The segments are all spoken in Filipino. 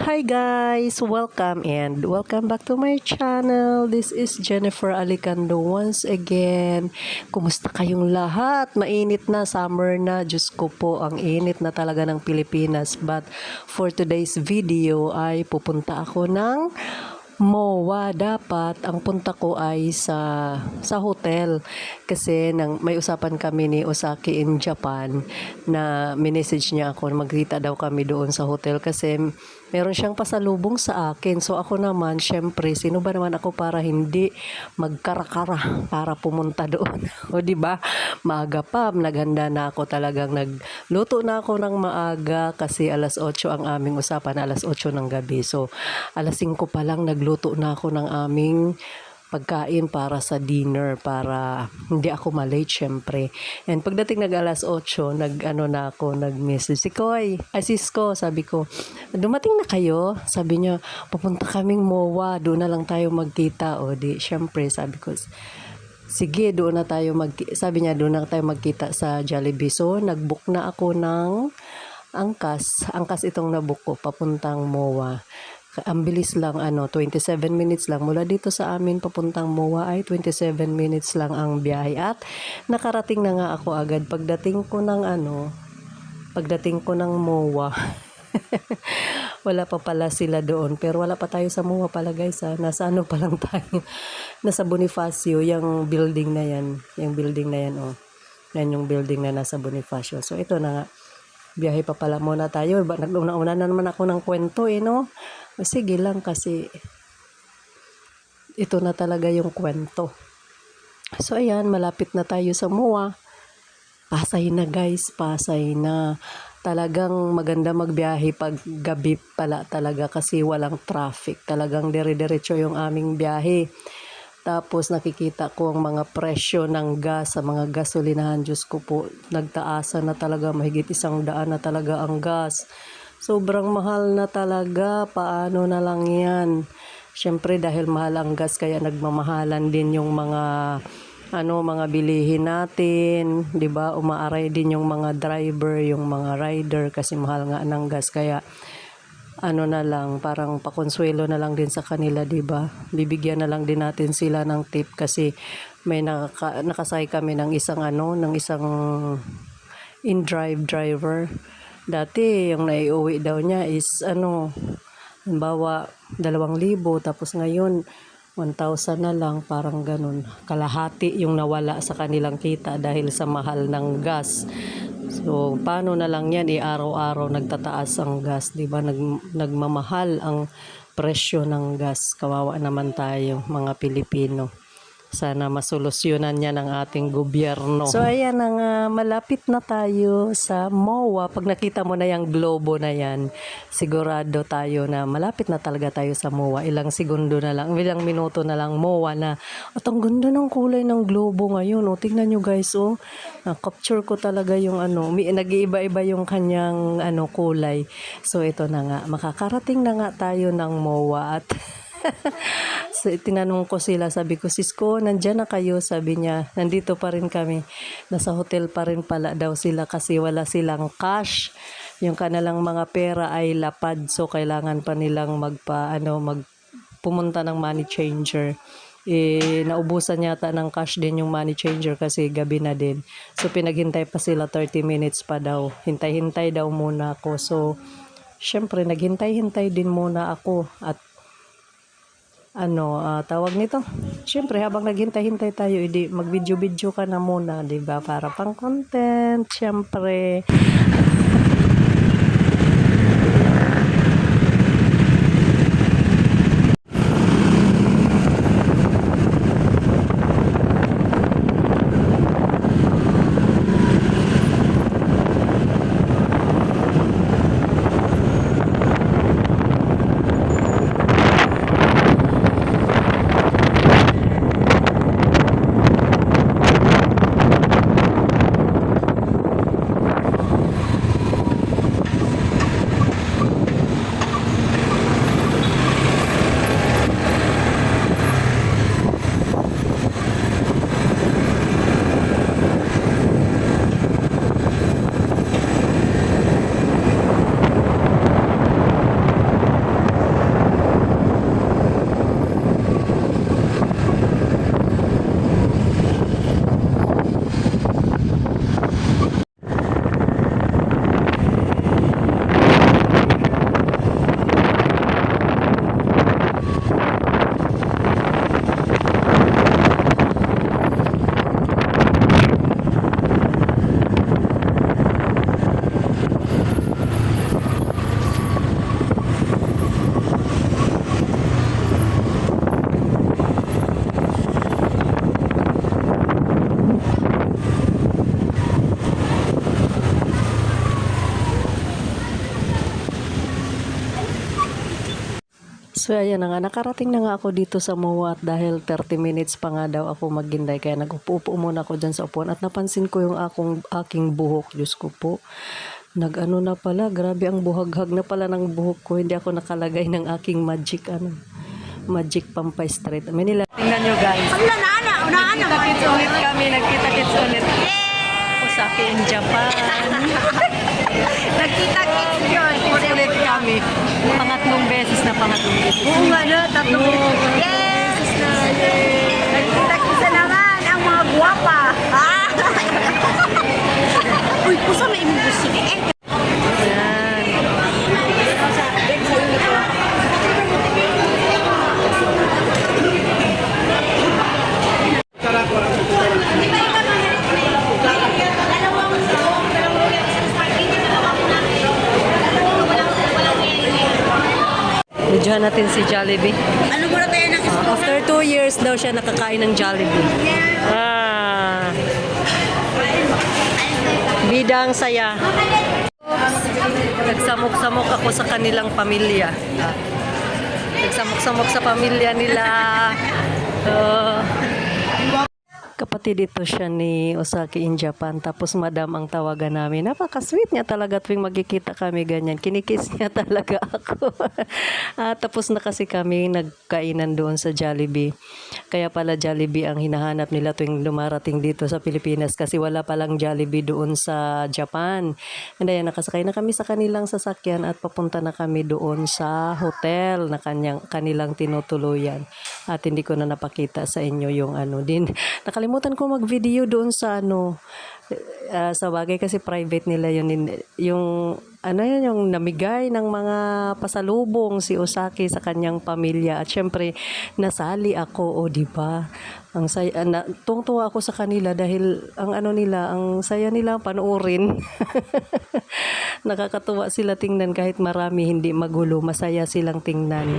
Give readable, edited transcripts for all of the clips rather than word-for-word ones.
Hi guys! Welcome back to my channel. This is Jennifer Alicando once again. Kumusta kayong lahat? Mainit na, summer na. Diyos ko po, ang init na talaga ng Pilipinas. But for today's video ay pupunta ako ng MOA. Dapat ang punta ko ay sa hotel kasi may usapan kami ni Osaki in Japan na minessage niya ako na magkita daw kami doon sa hotel kasi meron siyang pasalubong sa akin. So ako naman, syempre, sino ba naman ako para hindi magkarakara para pumunta doon? O di ba? Maaga pa, naghanda na ako, talagang nagluto na ako ng maaga kasi alas 8 ang aming usapan, alas 8 ng gabi. So alas 5 pa lang nagluto na ako ng aming pagkain para sa dinner para hindi ako malate syempre. And pagdating alas 8, nag-message si Koy, Cisco, sabi ko, dumating na kayo? Sabi niya, pupunta kaming MOA, doon na lang tayo magkita. O di, syempre, sabi ko, sige, doon na tayo sabi niya, doon na tayo magkita sa Jollibee. So, nag-book na ako ng angkas itong nabook ko, papuntang MOA. Ang bilis lang, 27 minutes lang. Mula dito sa amin papuntang MOA ay 27 minutes lang ang biyahe. At nakarating na nga ako agad. Pagdating ko ng MOA, wala pa pala sila doon. Pero wala pa tayo sa MOA pala guys. Nasa pa lang tayo. Nasa Bonifacio, yung building na yan. Yung building na yan, Yan yung building na nasa Bonifacio. So ito na nga. Biyahe pa pala muna tayo. Una na naman ako ng kwento, no? Sige lang kasi ito na talaga yung kwento. So ayan, malapit na tayo sa MOA. Pasay na guys, pasay na. Talagang maganda magbiyahe pag gabi pala talaga kasi walang traffic. Talagang dire-diretso yung aming biyahe. Tapos nakikita ko ang mga presyo ng gas sa mga gasolinahan. Diyos ko po, nagtaasan na talaga. Mahigit 100 na talaga ang gas. Sobrang mahal na talaga. Paano na lang yan? Siyempre dahil mahal ang gas kaya nagmamahalan din yung mga bilihin natin, 'di ba? Umaaray din yung mga driver, yung mga rider kasi mahal nga ng gas kaya na lang, parang pakonsuelo na lang din sa kanila, 'di ba? Bibigyan na lang din natin sila ng tip kasi may nakasay kami ng isang in-drive driver. Dati yung naiuwi daw niya is halimbawa 2,000 tapos ngayon 1,000 na lang, parang ganun. Kalahati yung nawala sa kanilang kita dahil sa mahal ng gas. So, paano na lang yan? Araw-araw nagtataas ang gas, di ba? Nagmamahal ang presyo ng gas. Kawawa naman tayo, mga Pilipino. Sana masolusyonan niya ng ating gobyerno. So, ayan malapit na tayo sa MOA. Pag nakita mo na yung globo na yan, sigurado tayo na malapit na talaga tayo sa MOA. Ilang minuto na lang MOA na. At ang ganda ng kulay ng globo ngayon. Tingnan nyo guys, na-capture ko talaga yung nag-iiba-iba yung kanyang kulay. So, ito na nga. Makakarating na nga tayo ng MOA at so, tinanong ko sila, sabi ko, Cisco, nandyan na kayo? Sabi niya, nandito pa rin kami. Nasa hotel pa rin pala daw sila kasi wala silang cash. Yung kanilang mga pera ay lapad. So, kailangan pa nilang pumunta ng money changer. Naubusan yata ng cash din yung money changer kasi gabi na din. So, pinaghintay pa sila 30 minutes pa daw. Hintay-hintay daw muna ako. So, syempre, naghintay-hintay din muna ako at tawag nito. Siyempre, habang naghintay-hintay tayo, mag-video-video ka na muna, 'di ba? Para pang content, siyempre. So ayan na nga, nakarating na nga ako dito sa MOA at dahil 30 minutes pa nga daw ako maghinday kaya nag-upo muna ako dyan sa upuan at napansin ko yung aking buhok. Diyos ko po, nag-ano na pala, grabe ang buhaghag na pala ng buhok ko. Hindi ako nakalagay ng aking magic pampay straight. Tingnan nyo guys. Nagkita-kits ulit kami, nagkita-kits ulit. Osaka in Japan. Nagkita-kits yun. Ulit kami. Pangatlong beses. Oo nga na, tatlong beses. Yes! Nagkita-kits na naman ang mga guwapa. Uy, pusa may imong gusto ni Ed. Videohan natin si Jollibee. Ano muna tayo ng After 2 years daw siya nakakain ng Jollibee. Bidang saya. Nagsamok-samok ako sa kanilang pamilya. Nagsamok-samok sa pamilya nila. Kapatid dito siya ni Osaki in Japan. Tapos madam ang tawagan namin. Napaka-sweet niya talaga tuwing magkikita kami ganyan. Kinikis niya talaga ako. Tapos na kasi kami nagkainan doon sa Jollibee. Kaya pala Jollibee ang hinahanap nila tuwing dumarating dito sa Pilipinas. Kasi wala palang Jollibee doon sa Japan. And ayan, nakasakay na kami sa kanilang sasakyan at papunta na kami doon sa hotel na kanilang tinutuluyan. At hindi ko na napakita sa inyo yung ano din. Nakalimutan ko mag-video doon sa sa bagay kasi private nila yun, yung yung namigay ng mga pasalubong si Osaki sa kanyang pamilya at syempre nasali ako, di ba? Ang saya, tungtuwa ako sa kanila dahil ang ang saya nila panoorin. Nakakatuwa sila tingnan kahit marami, hindi magulo, masaya silang tingnan.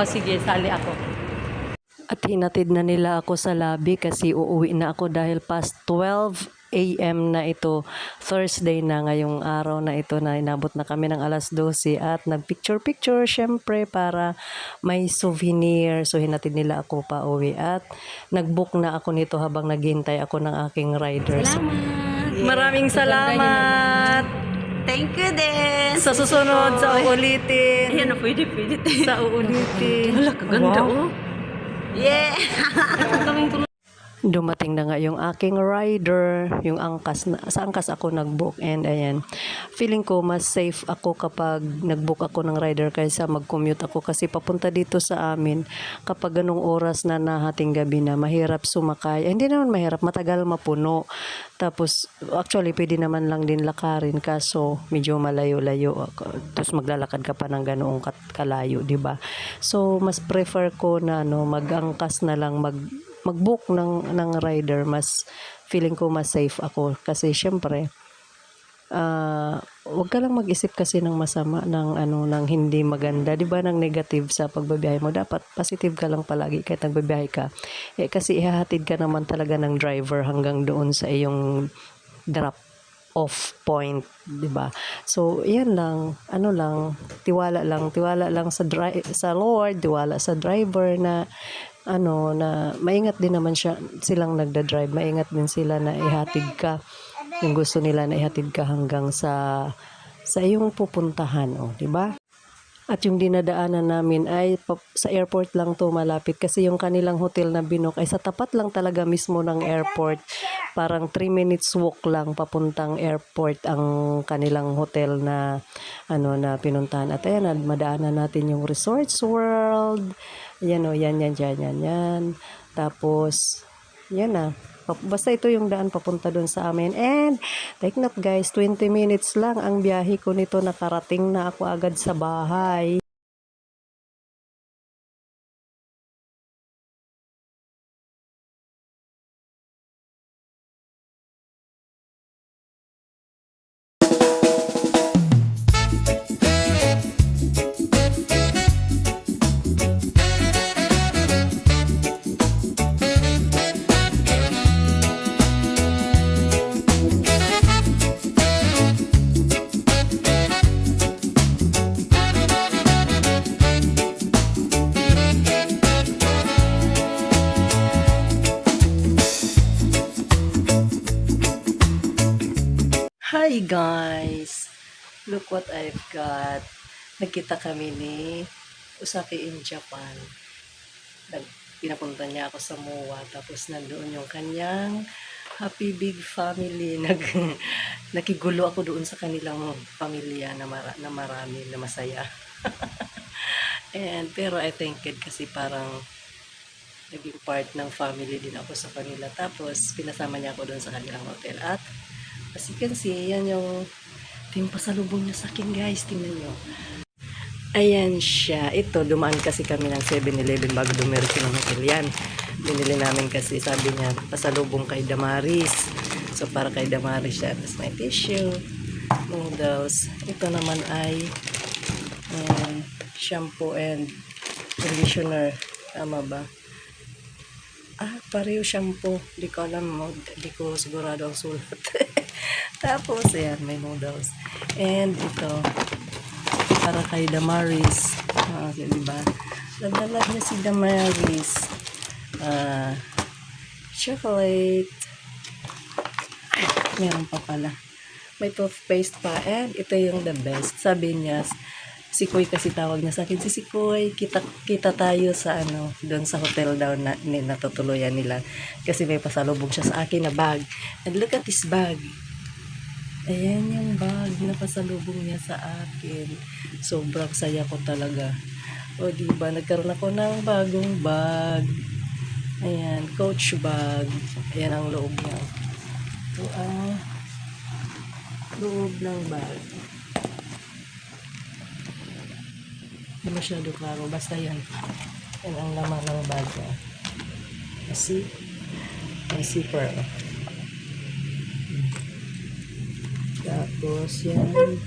Sige, sali ako. At hinatid na nila ako sa lobby kasi uuwi na ako dahil past 12 a.m. na ito. Thursday na ngayong araw na ito na inabot na kami ng alas 12 at nagpicture-picture syempre para may souvenir. So hinatid nila ako pa uwi at nagbook na ako nito habang naghihintay ako ng aking rider. Salamat. Maraming salamat. Thank you din. Sa susunod, sa uulitin. Ayan, pwede. Sa uulitin. Wala, kaganda Wow. Yeah. Dumating na nga yung aking rider, yung sa angkas ako nag-book and ayan, feeling ko mas safe ako kapag nag-book ako ng rider kaysa mag-commute ako kasi papunta dito sa amin kapag ganong oras na nahating gabi na mahirap sumakay. Hindi naman mahirap, matagal mapuno. Tapos actually pwede naman lang din lakarin kaso medyo malayo-layo. Tapos maglalakad ka pa ng ganoong kalayo, di ba? So mas prefer ko na mag-angkas na lang mag-book ng rider, mas feeling ko mas safe ako kasi syempre wag ka lang mag-isip kasi ng masama ng hindi maganda, 'di ba, ng negative sa pagbabiyahe mo. Dapat positive ka lang palagi kahit nagbabiyahe ka. Kasi ihahatid ka naman talaga ng driver hanggang doon sa iyong drop off point, 'di ba? So, 'yan lang, tiwala lang sa Lord, tiwala sa driver na na maingat din naman silang nagda-drive, maingat din sila na ihatid ka yung gusto nila na ihatid ka hanggang sa iyong pupuntahan, di ba? At yung dinadaanan namin ay sa airport lang to, malapit kasi yung kanilang hotel na binook ay sa tapat lang talaga mismo ng airport. Parang 3 minutes walk lang papuntang airport ang kanilang hotel na na pinuntahan. At ayan, madaanan natin yung Resorts World. Yan. Tapos yan na. Basta ito yung daan papunta doon sa amin. And take note guys, 20 minutes lang ang biyahe ko nito, nakarating na ako agad sa bahay. Look what I've got. Nagkita kami ni Usaki in Japan. Pinapunta niya ako sa MOA. Tapos nandoon yung kanyang Happy Big Family. Nakigulo ako doon sa kanilang pamilya na marami, na masaya. Pero I thank God kasi parang naging part ng family din ako sa kanila. Tapos, pinasama niya ako doon sa kanilang hotel. At, as you can see, yan yung pasalubong niya sa akin, guys. Tingnan nyo. Ayan siya. Ito, dumaan kasi kami ng 7-Eleven bago dumiretso ng hotel. Yan. Binili namin kasi, sabi niya, pasalubong kay Damaris. So, para kay Damaris siya. Tapos may tissue, noodles. Ito naman ay shampoo and conditioner. Tama ba? Pareho shampoo. Di ko alam mo. Di ko sigurado ang sulat. Tapos, ayan, may noodles. And ito, para kay Damaris. Diba? Nagdala niya si Damaris. Chocolate. Meron pa pala. May toothpaste pa. And ito yung the best. Sabi niya, si Koy kasi tawag niya sa akin, si Koy, kita tayo sa doon sa hotel daw na natutuluyan nila. Kasi may pasalubong siya sa akin na bag. And look at this bag. Ayan yung bag na pasalubong niya sa akin. Sobrang saya ko talaga. O diba, nagkaroon ako ng bagong bag. Ayan, Coach bag. Ayan ang loob niya. Ito ang loob ng bag. Hindi masyado klaro. Basta yan. Yan ang laman ng bag niya. See? May zipper. Tapos yan.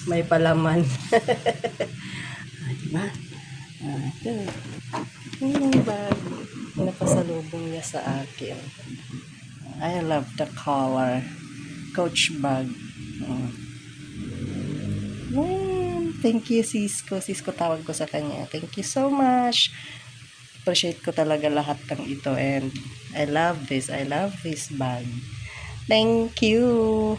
May palaman. Diba? Ito. Yan yung bag. Napasalubong niya sa akin. I love the color. Coach bag. Thank you, Cisco. Cisco tawag ko sa kanya. Thank you so much. Appreciate ko talaga lahat ng ito. And I love this. I love this bag. Thank you.